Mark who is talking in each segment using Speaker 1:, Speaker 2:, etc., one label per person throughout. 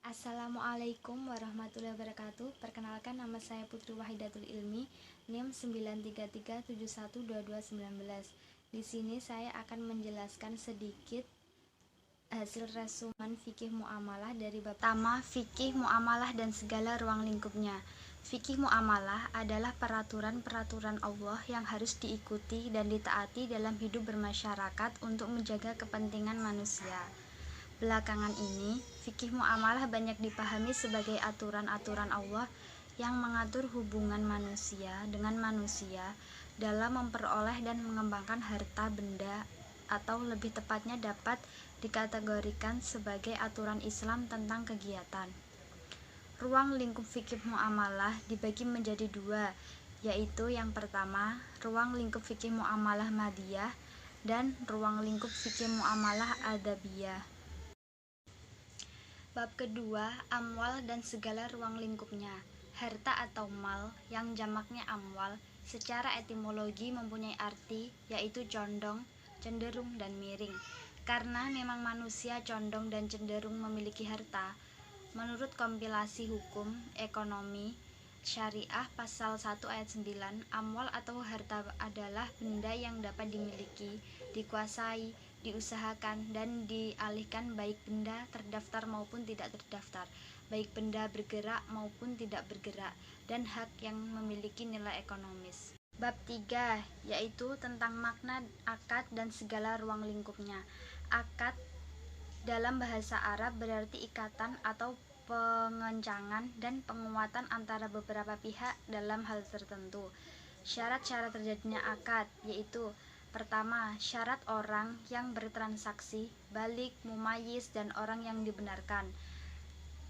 Speaker 1: Assalamualaikum warahmatullahi wabarakatuh. Perkenalkan, nama saya Putri Wahidatul Ilmi, NIM 933712219. Di sini saya akan menjelaskan sedikit hasil resumen fikih muamalah dari bab pertama, fikih muamalah dan segala ruang lingkupnya. Fikih muamalah adalah peraturan-peraturan Allah yang harus diikuti dan ditaati dalam hidup bermasyarakat untuk menjaga kepentingan manusia. Belakangan ini, fikih muamalah banyak dipahami sebagai aturan-aturan Allah yang mengatur hubungan manusia dengan manusia dalam memperoleh dan mengembangkan harta benda, atau lebih tepatnya dapat dikategorikan sebagai aturan Islam tentang kegiatan. Ruang lingkup fikih muamalah dibagi menjadi dua, yaitu yang pertama, ruang lingkup fikih muamalah madiyah dan ruang lingkup fikih muamalah adabiyah. Bab kedua, amwal dan segala ruang lingkupnya. Harta atau mal, yang jamaknya amwal, secara etimologi mempunyai arti yaitu condong, cenderung, dan miring. Karena memang manusia condong dan cenderung memiliki harta, menurut kompilasi hukum ekonomi syariah pasal 1 ayat 9, amwal atau harta adalah benda yang dapat dimiliki, dikuasai, diusahakan, dan dialihkan baik benda terdaftar maupun tidak terdaftar, baik benda bergerak maupun tidak bergerak, dan hak yang memiliki nilai ekonomis. Bab 3, yaitu tentang makna akad dan segala ruang lingkupnya. Akad dalam bahasa Arab berarti ikatan atau pengencangan dan penguatan antara beberapa pihak dalam hal tertentu. Syarat-syarat terjadinya akad yaitu: pertama, syarat orang yang bertransaksi, balik, mumayyiz, dan orang yang dibenarkan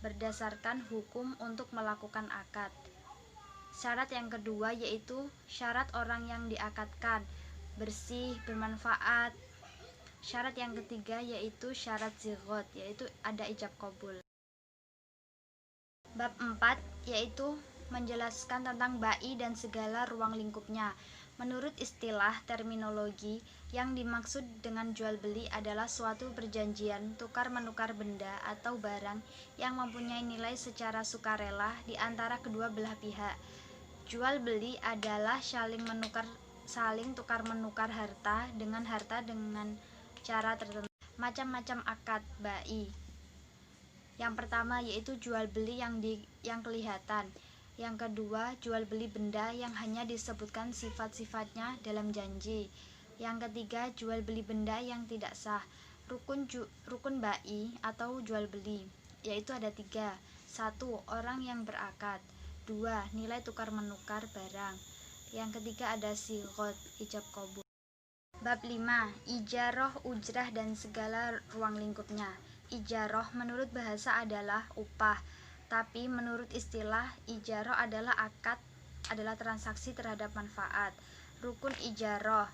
Speaker 1: berdasarkan hukum untuk melakukan akad. Syarat yang kedua yaitu syarat orang yang diakadkan, bersih, bermanfaat. Syarat yang ketiga yaitu syarat zigot, yaitu ada ijab qabul. Bab 4, yaitu menjelaskan tentang bai dan segala ruang lingkupnya. Menurut istilah terminologi, yang dimaksud dengan jual beli adalah suatu perjanjian tukar-menukar benda atau barang yang mempunyai nilai secara sukarela di antara kedua belah pihak. Jual beli adalah saling tukar-menukar harta dengan cara tertentu. Macam-macam akad bai. Yang pertama yaitu jual beli yang kelihatan. Yang kedua, jual beli benda yang hanya disebutkan sifat-sifatnya dalam janji. Yang ketiga, jual beli benda yang tidak sah. Rukun bai atau jual beli yaitu ada 3. 1. Orang yang berakad. 2. Nilai tukar menukar barang. Yang ketiga ada sigot, ijab qabul. Bab 5, ijarah, ujrah, dan segala ruang lingkupnya. Ijarah menurut bahasa adalah upah, tapi menurut istilah ijarah adalah transaksi terhadap manfaat. Rukun ijarah: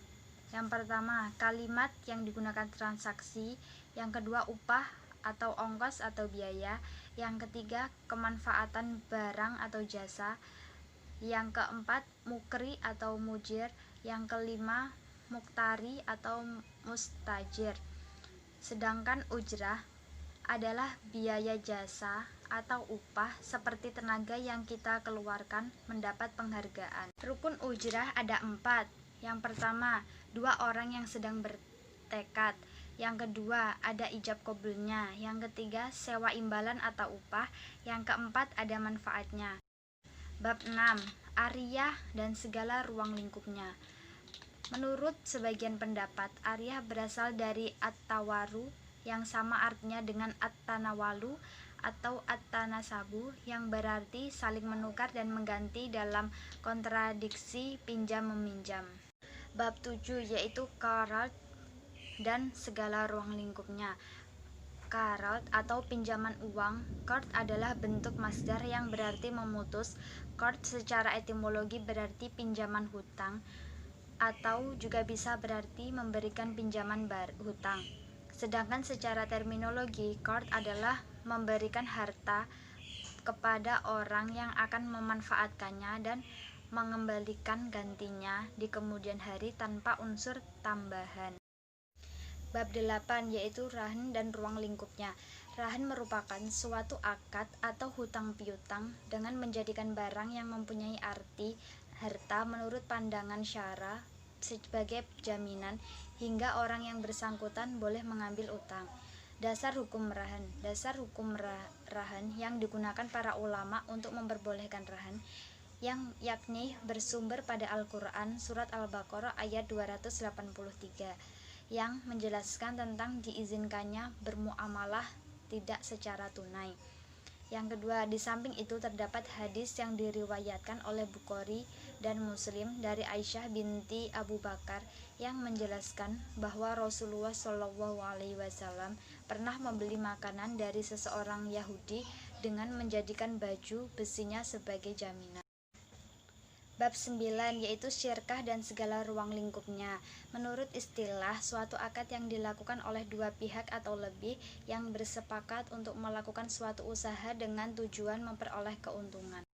Speaker 1: yang pertama, kalimat yang digunakan transaksi. Yang kedua, upah atau ongkos atau biaya. Yang ketiga, kemanfaatan barang atau jasa. Yang keempat, mukri atau mujir. Yang kelima, muktari atau mustajir. Sedangkan ujrah adalah biaya jasa atau upah seperti tenaga yang kita keluarkan mendapat penghargaan. Rukun ujrah ada 4. Yang pertama, 2 orang yang sedang bertekad. Yang kedua, ada ijab qabulnya. Yang ketiga, sewa imbalan atau upah. Yang keempat, ada manfaatnya. Bab 6, ariyah dan segala ruang lingkupnya. Menurut sebagian pendapat, ariyah berasal dari at-tawaru yang sama artinya dengan at-tanawalu atau at-tanasabu, yang berarti saling menukar dan mengganti dalam kontradiksi pinjam-meminjam. Bab 7, yaitu qard dan segala ruang lingkupnya. Qard atau pinjaman uang. Qard adalah bentuk masdar yang berarti memutus. Qard secara etimologi berarti pinjaman hutang, atau juga bisa berarti memberikan pinjaman hutang. Sedangkan secara terminologi, qard adalah memberikan harta kepada orang yang akan memanfaatkannya dan mengembalikan gantinya di kemudian hari tanpa unsur tambahan. Bab 8, yaitu rahn dan ruang lingkupnya. Rahan merupakan suatu akad atau hutang piutang dengan menjadikan barang yang mempunyai arti harta menurut pandangan syara sebagai jaminan hingga orang yang bersangkutan boleh mengambil utang. Dasar hukum rahan. Dasar hukum rahan yang digunakan para ulama untuk memperbolehkan rahan yang yakni bersumber pada Al-Quran surat Al-Baqarah ayat 283 yang menjelaskan tentang diizinkannya bermuamalah tidak secara tunai. Yang kedua, di samping itu terdapat hadis yang diriwayatkan oleh Bukhari dan Muslim dari Aisyah binti Abu Bakar yang menjelaskan bahwa Rasulullah SAW pernah membeli makanan dari seseorang Yahudi dengan menjadikan baju besinya sebagai jaminan. Bab 9 yaitu syirkah dan segala ruang lingkupnya. Menurut istilah, suatu akad yang dilakukan oleh dua pihak atau lebih yang bersepakat untuk melakukan suatu usaha dengan tujuan memperoleh keuntungan.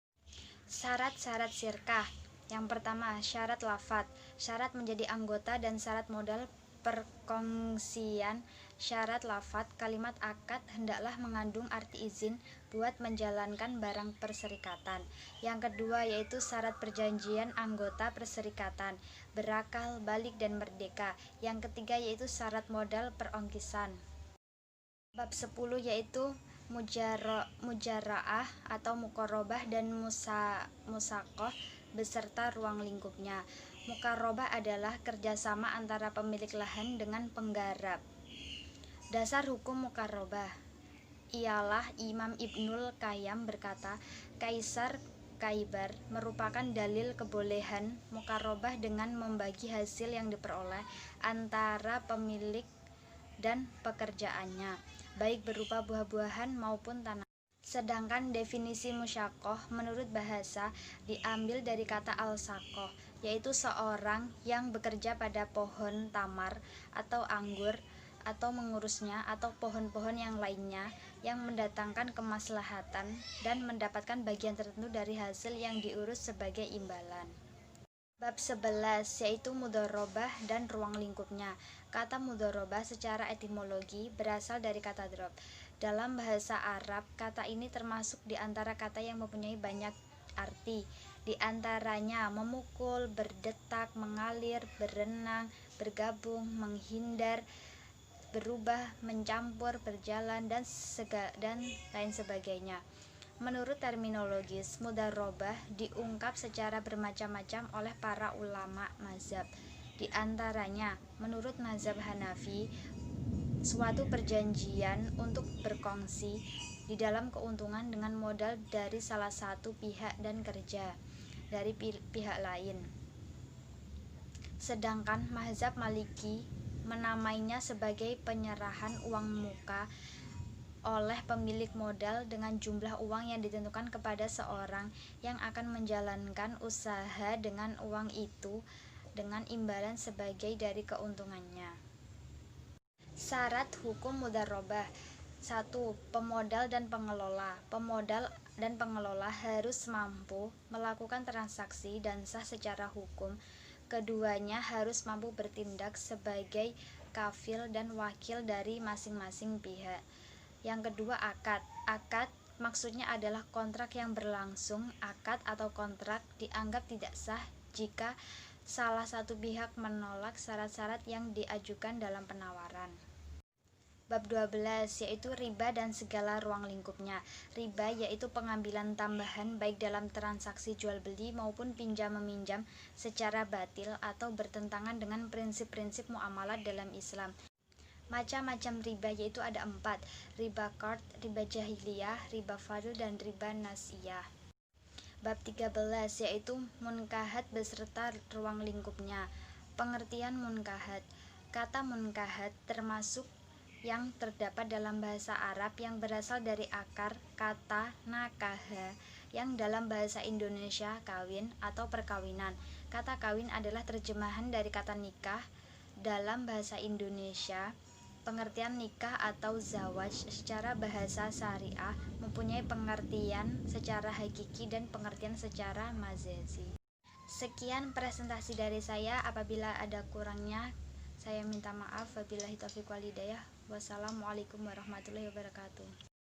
Speaker 1: Syarat-syarat syirkah. Yang pertama, syarat lafadz, syarat menjadi anggota dan syarat modal perkongsian. Syarat lafadz, kalimat akad hendaklah mengandung arti izin buat menjalankan barang perserikatan. Yang kedua yaitu syarat perjanjian anggota perserikatan, berakal, balik, dan merdeka. Yang ketiga yaitu syarat modal perongkisan. Bab 10 yaitu mujaraah atau mukorobah dan musakoh beserta ruang lingkupnya. Mukarobah adalah kerjasama antara pemilik lahan dengan penggarap. Dasar hukum mukarobah ialah Imam Ibnul Qayyim berkata, Kaisar Kaibar merupakan dalil kebolehan mukarobah dengan membagi hasil yang diperoleh antara pemilik dan pekerjaannya, baik berupa buah-buahan maupun tanah. Sedangkan definisi musyakoh menurut bahasa diambil dari kata al-sakoh, yaitu seorang yang bekerja pada pohon tamar atau anggur atau mengurusnya atau pohon-pohon yang lainnya yang mendatangkan kemaslahatan dan mendapatkan bagian tertentu dari hasil yang diurus sebagai imbalan. Bab 11 yaitu mudharabah dan ruang lingkupnya. Kata mudharabah secara etimologi berasal dari kata drab. Dalam bahasa Arab, kata ini termasuk di antara kata yang mempunyai banyak arti. Di antaranya memukul, berdetak, mengalir, berenang, bergabung, menghindar, berubah, mencampur, berjalan, dan lain sebagainya. Menurut terminologis, mudharabah diungkap secara bermacam-macam oleh para ulama mazhab. Di antaranya, menurut mazhab Hanafi, suatu perjanjian untuk berkongsi di dalam keuntungan dengan modal dari salah satu pihak dan kerja dari pihak lain. Sedangkan mazhab Maliki menamainya sebagai penyerahan uang muka oleh pemilik modal dengan jumlah uang yang ditentukan kepada seorang yang akan menjalankan usaha dengan uang itu dengan imbalan sebagai dari keuntungannya. Syarat hukum mudharabah. 1. Pemodal dan pengelola. Pemodal dan pengelola harus mampu melakukan transaksi dan sah secara hukum. Keduanya harus mampu bertindak sebagai kafil dan wakil dari masing-masing pihak. Yang kedua, akad. Akad maksudnya adalah kontrak yang berlangsung. Akad atau kontrak dianggap tidak sah jika salah satu pihak menolak syarat-syarat yang diajukan dalam penawaran. Bab 12 yaitu riba dan segala ruang lingkupnya. Riba yaitu pengambilan tambahan baik dalam transaksi jual beli maupun pinjam meminjam secara batil atau bertentangan dengan prinsip-prinsip muamalat dalam Islam. Macam-macam riba yaitu ada 4, riba qard, riba jahiliyah, riba fadl, dan riba nasiyah. Bab 13 yaitu munkahat beserta ruang lingkupnya. Pengertian munkahat. Kata munkahat termasuk yang terdapat dalam bahasa Arab yang berasal dari akar kata nakaha yang dalam bahasa Indonesia kawin atau perkawinan. Kata kawin adalah terjemahan dari kata nikah dalam bahasa Indonesia. Pengertian nikah atau zawaj secara bahasa syariah mempunyai pengertian secara hakiki dan pengertian secara majazi. Sekian presentasi dari saya. Apabila ada kurangnya, saya minta maaf. Wabillahi taufiq wal hidayah. Wassalamualaikum warahmatullahi wabarakatuh.